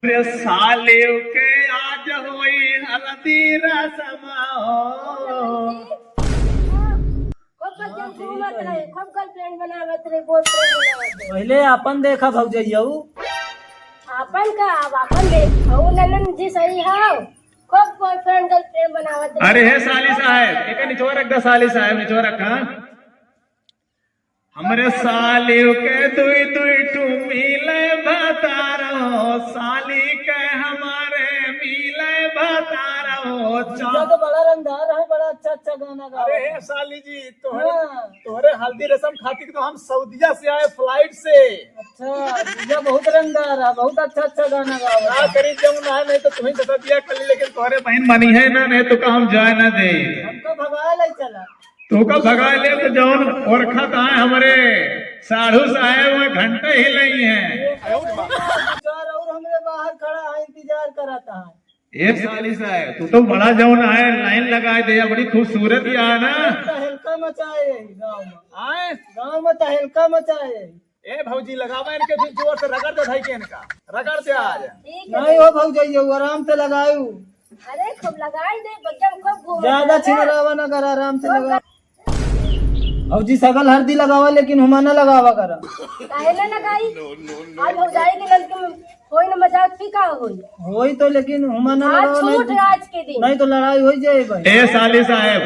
सालियों के आज हुई हल्दी रस्म पहले अपन देखा भौजैया अपन का अपन देख ननन जी सही है खूब बॉयफ्रेंड गर्लफ्रेंड बनावत अरे है साली साहब एक निचोड़ रख दो साली साहब निचोड़ रखा हमरे सालियों के दुई दुई टू मिले बतारो साली के हमारे मिले बतारो तो बड़ा रंगदार है, बड़ा अच्छा अच्छा गाना गा। अरे हे साली जी तोहरे हल्दी रस्म खातिर तो हम सऊदीया से आए फ्लाइट से। अच्छा जीजा बहुत रंगदार है, बहुत अच्छा अच्छा गाना गा। ना करी जब ना नहीं तो तुम्हें बता दिया कर ली, लेकिन तोहरे बहन बनी है ना नहीं तो हम जाए ना दे हमको भगा ले चला तू का भगा ले तो जौन ओरखा कहा है हमारे साधु साहेब वो घंटे ही नहीं है और हमरे बाहर खड़ा है इंतजार कराता है। एक साली साहब तू तो बड़ा जौन है लाइन लगा दे बड़ी खूबसूरत ही है ना तहलका मचाए गाँव में, आए गाँव में तहलका मचाए। ए भौजी लगावा इनके फिर जोर से रगड़ दे भाई के इनका रगड़ दे आज। नहीं हो भौजैया आराम से लगायू, अरे खूब लगाई दे बच्चा खूब घूम ज्यादा छिड़ावा ना कर, आराम से लगा। भौजी सगल हल्दी लगावा लेकिन हुमा न लगावा करा। काहे ना लगाई आज हो जाएगी लड़के कोई ना मजाक भी का होई होई तो लेकिन हुमा न आज लगावा छूट नहीं, आज के दिन नहीं तो लड़ाई हो जाए भाई। ए साली साहब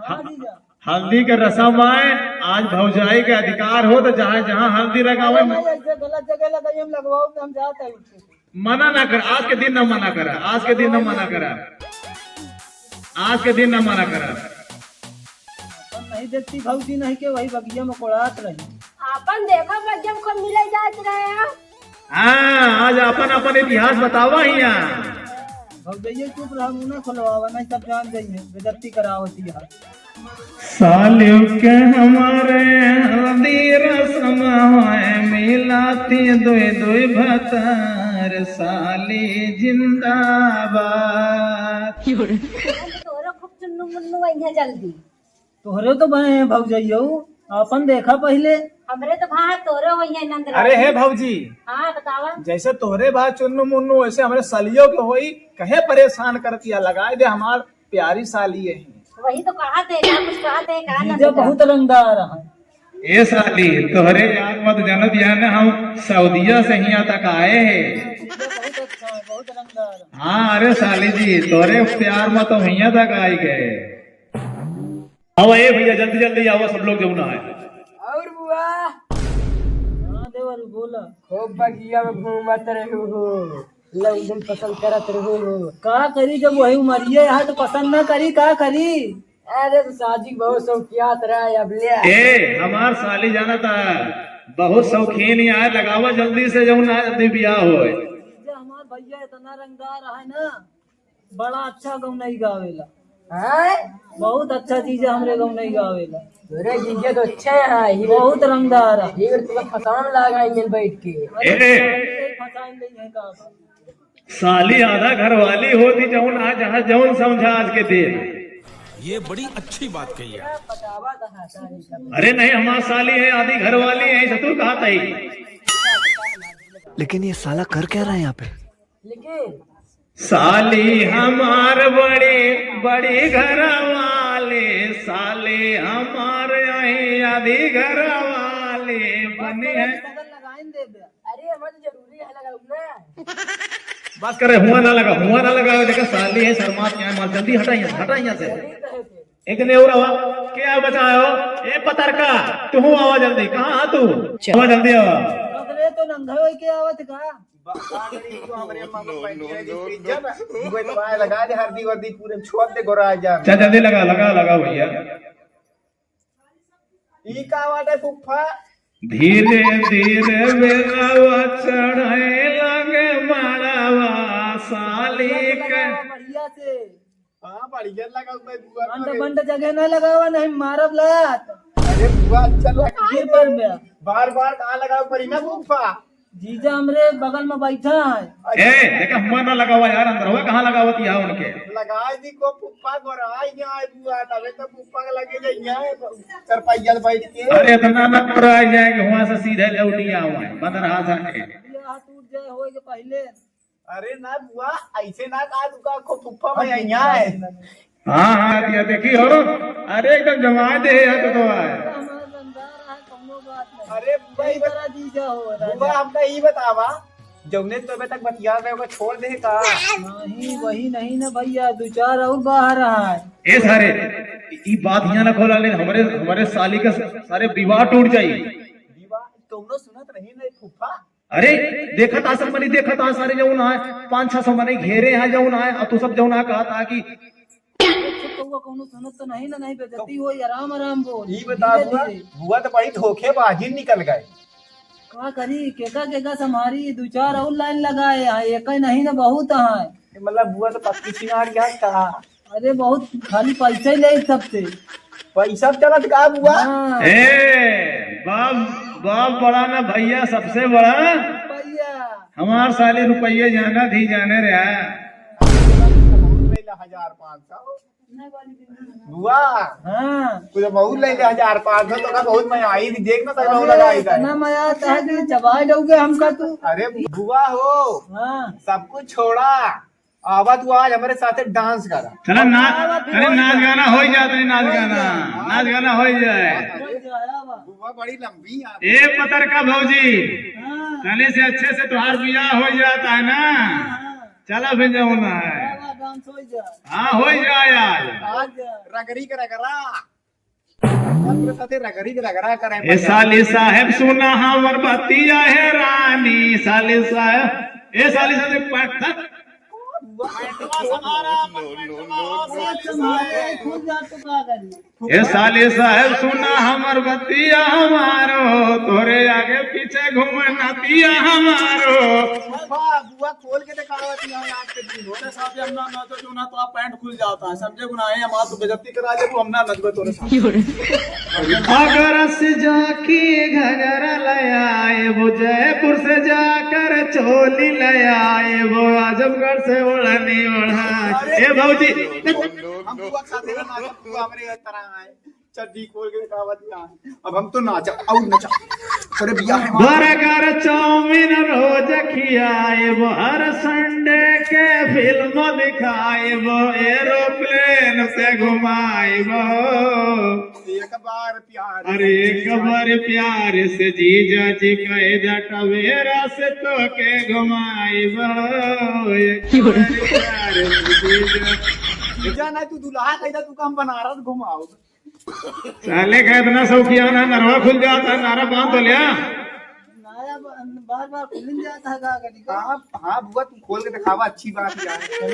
हाँ जीजा, हल्दी के रस्म आए आज भौजाई के अधिकार हो तो जहाँ जहाँ हल्दी लगावे नहीं ऐसे गलत जगह लगाई हम लगवाओ हम जाते हैं उससे। मना ना कर आज के दिन न मना करा आज के दिन न मना करा आज के दिन न मना करा नहीं देखती भौजी नहीं के वही बगिया में कोड़ात रही। अपन देखो बच्चा खूब मिले जात रहे हैं हाँ आज अपन अपन इतिहास बतावा ही यहाँ भौजैया चुप रहा, मुंह न खुलवावा नहीं सब जान जाइए बेदर्ती करावती है। सालियों के हमारे हल्दी रस्म मिलाती दुई दुई भतार साली जिंदाबाद। तोरो खूब चुन्नू मुन्नू वही जल्दी तोहरे तो बने भौजैया अपन देखा पहले। हमरे तो भाई तोरो वही है नंद अरे हे भौजी हाँ बतावा जैसे तोहरे बात चुन्नू मुन्नू वैसे हमारे सालियों के होई कहे परेशान करती है, लगाए दे हमार प्यारी साली है। वही तो कहा थे ना कुछ कहा थे कहा ना जीजा बहुत रंगदार है। ए साली तोहरे याद मत जानत या ना हम सऊदीया से यहाँ तक आए हैं। बहुत अच्छा है, बहुत रंगदार है। हाँ अरे साली जी तोरे प्यार में तो यहाँ तक आई गए। आओ ए भैया जल्दी जल्दी आओ सब लोग जमुना है। और बुआ हाँ देवर बोला खूब बगिया में घूमत रहो हो, लौंडन पसंद करत रहो हो। का करी जब वही उमरिए यहाँ तो पसंद न करी का करी। अरे तो साजी बहुत शौकियात रहा है अब ले ए हमार साली जाना था बहुत शौकीन ही आए लगावा जल्दी से जमुना जल्दी ब्याह हो। हमार भैया इतना रंगदार है ना, बड़ा अच्छा गाँव नहीं गावेला, हैं? बहुत अच्छा चीज है हमरे गाँव नहीं गावेला, तोरे जीजे तो अच्छे हैं ही बहुत रंगदार है। हीर तुम्हें फसान लगाएंगे बैठ के। फसाइन नहीं है का साली आधा घर वाली होती जौन आज जहाँ जौन समझा आज के दिन। ये बड़ी अच्छी बात कही है। पटावा कहा सारी सब अरे नहीं हमार साली है आधी घर वाली है चतुर कहा था ही। लेकिन ये साला कर क्या रहा है यहाँ पे? लेकिन साली हमार बड़ी बड़ी घर वाले साली हमार आई आधी घर वाले बने हैं। लगाइन दे दे। अरे हमारे तो जरूरी है लगाऊ ना। बस करे हुआ ना लगा देखा साली है शर्मा क्या है मार जल्दी हटा यहाँ से। एक ने और आवा क्या बचाओ ए पतरका तू आवा जल्दी कहाँ आ तू आवा जल्दी आवा पकड़े तो नंगा होई के आवत का लगा दे हल्दी वर्दी पूरे छोड़ दे गोरा जा। चल जल्दी लगा भैया। ई का बात है फुफ्फा धीरे धीरे बेलावा चढ़े लगे मारावा साली के। बढ़िया से हाँ बढ़िया लगा बुआ। बंद बंद जगह न लगावा नहीं मारब लात अरे बुआ अच्छा लगा गिर पर में। बार बार कहाँ लगाओ पड़ी ना फुफ्फा। जीजा हमरे बगल में बैठा है। ए देखा हुआ ना लगावा यार अंदर हुआ कहाँ लगावत यहाँ उनके लगाए दी को फुफ्फा गोरा आई यहाँ बुआ तबे तो फुफ्फा के लगे जाइए चरपाइया बैठ के। अरे इतना न आ जाएंगे वहां से सीधे लौटी आवा बंदर हाथ हाथ टूट जाए होए के पहले अरे ना बुआ ऐसे ना कहा तुका को फुफ्फा में यहाँ है। हाँ हाँ दिया देखी हो, अरे एकदम जमा दे तो है। हमारा धंधा रहा कौनो बात नहीं। अरे बुआ कई तरह जीजा हो बुआ हमका यही बतावा जौने तो अबे तक बतिया रहे होगा छोड़ दे का। नहीं वही नहीं ना भैया, 2-4 और बाहर रहा है। ए सारे ई बात यहाँ ना खोला ले, हमारे हमारे साली का सारे विवाह टूट जाये। दीवा तुमने सुनत नहीं ना फुफ्फा। अरे देखा था सब मनी, देखा था सारे जौन है 500-600 मनी घेरे हैं जौन है, और तू सब जौन है कहा था कि कौनो सुनत तो नहीं ना, नहीं बेजती हो, आराम आराम बोल। ये बता बुआ बुआ तो बड़ी धोखेबाजी निकल गए। का करी केका समारी 2-4 और लाइन लगाए हैं, एक ही नहीं ना बहुत है। मतलब बुआ तो पत्ती सिंगार गया था। अरे बहुत खाली पैसे ही ले सबसे। पैसा चलत का बुआ। हाँ ए बाप बड़ा ना भैया, सबसे बड़ा भैया हमार साले रुपये जाना थी जाने रहा। 1500 बुआ हाँ कुछ बहुत ले 1500 तो का बहुत मैं आई थी देखना तक बहुत लगाई था। इतना मजा आता है कि चबाए दोगे हमका तू। अरे बुआ हो हाँ सब कुछ छोड़ा, आवा तू आज हमारे साथ डांस करा। चलो अरे नाच गाना हो ही जाता है, नाच गाना हो ही जाए। बुआ बड़ी लंबी है। ए पतर का भौजी, हाँ कहने से अच्छे से तुम्हार बियाह हो जाता है ना, चला फिर जाऊना है। डांस हो जाए। हाँ हो जाए आज। आज रगड़ी के रगड़ा अपने साथे रगड़ी के रगड़ा करे। ए साली साहेब सुना हमर बतिया है रानी, साली साहेब ए साली साहब खुद जा तो का करी। ए साली साहेब सुना हमर बतिया हमारो, तोरे आगे पीछे घूमना दिया हमारो। बुआ खोल के दिखावती है आज के दिन होने साथ हमना ना तो ना तो आप पैंट खुल जाता है समझे गुनाहे हम तो बेइज्जती करा ले तू हमना नजबे तोरे साथ। घगरा से जाके घगरा लयाए वो, जयपुर से जाकर चोली लयाए वो, आजमगढ़ से ओढ़नी ओढ़ा। ए भौजी हम बुआ के साथ ना तू हमरे तरह आए चड्डी खोल के दिखावती है। अब हम तो नाचा और नचा अरे बिया है बर्गर चाउमीन रोज खियाए वो, हर संडे के फिल्म दिखाए वो, एरोप्लेन से घुमाए वो। एक बार प्यार अरे एक बार प्यार से जीजा जी कहे टवेरा से तो के घुमाए वो, एक बार प्यार से जीजा। जा ना तू दुल्हा कहता तू हम बनारस घुमाओ। साले का इतना शौकियाना नरवा खुल जाता, नारा बांध तो लिया। नाया बार बार खुल जाता है का करी। हाँ बुआ तू खोल के दिखावा अच्छी बात है।